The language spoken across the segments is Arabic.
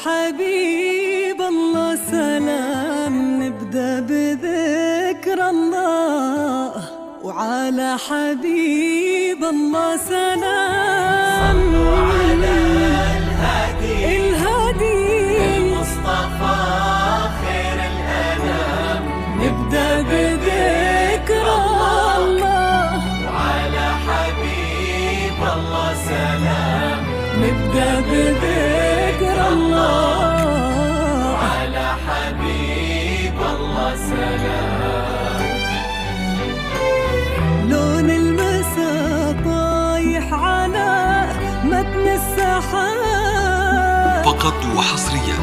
حبيب الله سلام، نبدأ بذكر الله وعلى حبيب الله سلام. صلوا على الهادي المصطفى خير الأنام، نبدأ بذكر الله وعلى حبيب الله سلام. نبدأ بذكر الله وعلى حبيب الله سلام. لون المساء طايح على متن السحاب، فقط وحصريا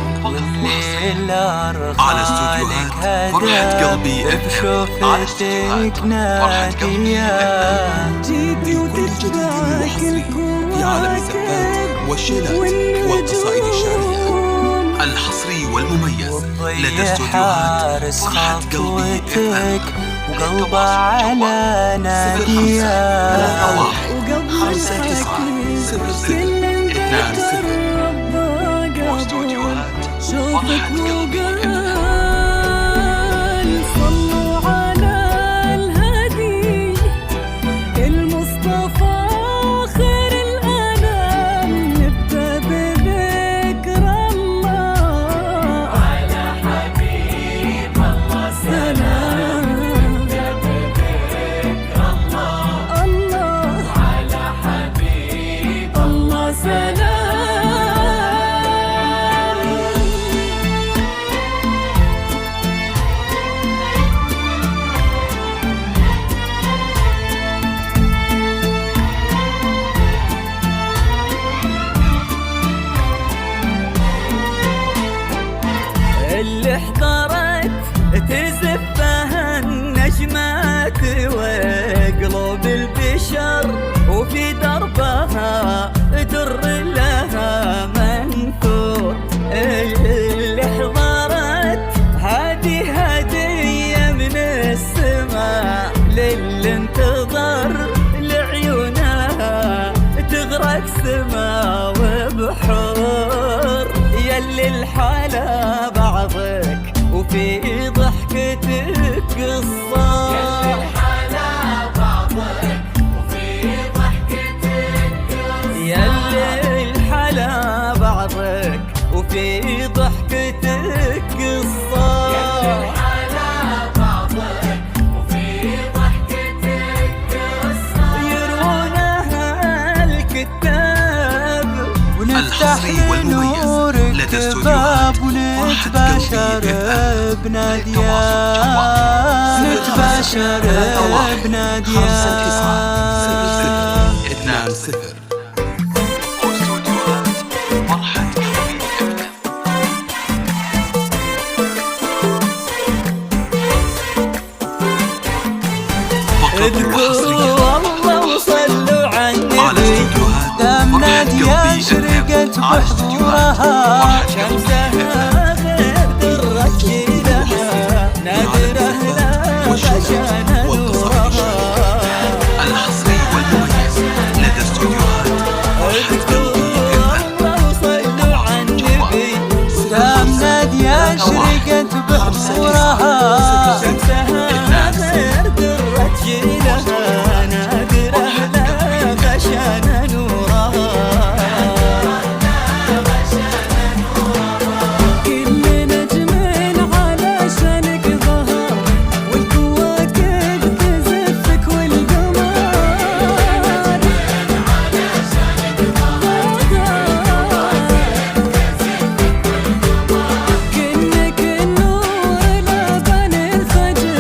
على استوديوهات فرحة قلبي FM. على استوديوهات فرحة قلبي FM. جيتي وتتبعك في عالم الزفات والشيلات والقصائد الشعرية، الحصري والمميز لدى استوديوهات فرحة قلبي FM. وقلبه على نادية خمسة تسعة صفر صفر 2 واستوديوهات فرحة قلبي FM. صلوا على الهادي المصطفى خير الأنام، نبدأ بذكر الله على حبيب الله سلام. نبدأ بذكر الله على حبيب الله سلام. اللي احضرت تزفها النجمات وقلوب البشر، وفي دربها در لها منثور. اللي احضرت هذه هدية من السماء للي انتظر، لعيونها تغرق سما وبحور. يلي الحالة بعضك وفي ضحكتك قصة، يلي الحلا بعضك وفي ضحكتك قصة، يلي الحلا بعضك وفي ضحكتك قصة. يلي الحلا بعضك وفي ضحكتك قصة. يروونها الكتاب الحصري والمميز لدى استوديوهات ونتباشر بناديات، نتباشر بناديات 2 واستوديوهات فرحة قلبي FM. فقط اذكروا وحصريا الله وصلوا على على النبي، استوديوهات دام فرحة نادية قلبي شرقت FM. على استوديوهات بحضورها، فرحة قلبي شمسها غير درت لها نادرة لا عشان نورها. الحصري والمميز لدى استوديوهات فرحة قلبي FM. الله وصلوا على النبي، دام نادية شرقت بحضورها، شمسها غير درت لها نادرة لا عشان نورها. كل نجم علشانك ظهر، والكواكب تزفك والقمر كأنك النور لبن الفجر.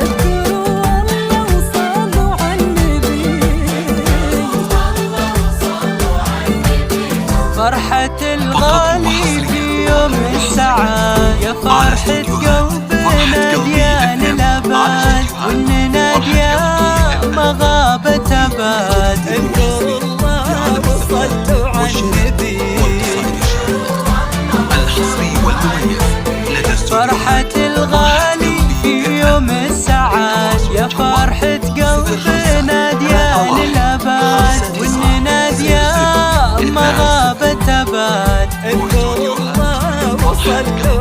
اذكروا الله وصلوا على النبي، فرحة الغالي في يوم السعاد، يا فرحة قلبنا ديان الأبد، وإن نادية ما غابت أبد. اذكروا الله وصلوا على النبي، الحصري والمميز لدى استوديوهات فرحة الغالي في يوم السعاد، يا فرحة قلبنا ديان الأبد، وإن نادية ما غابت أبد. اذكروا الله صلوا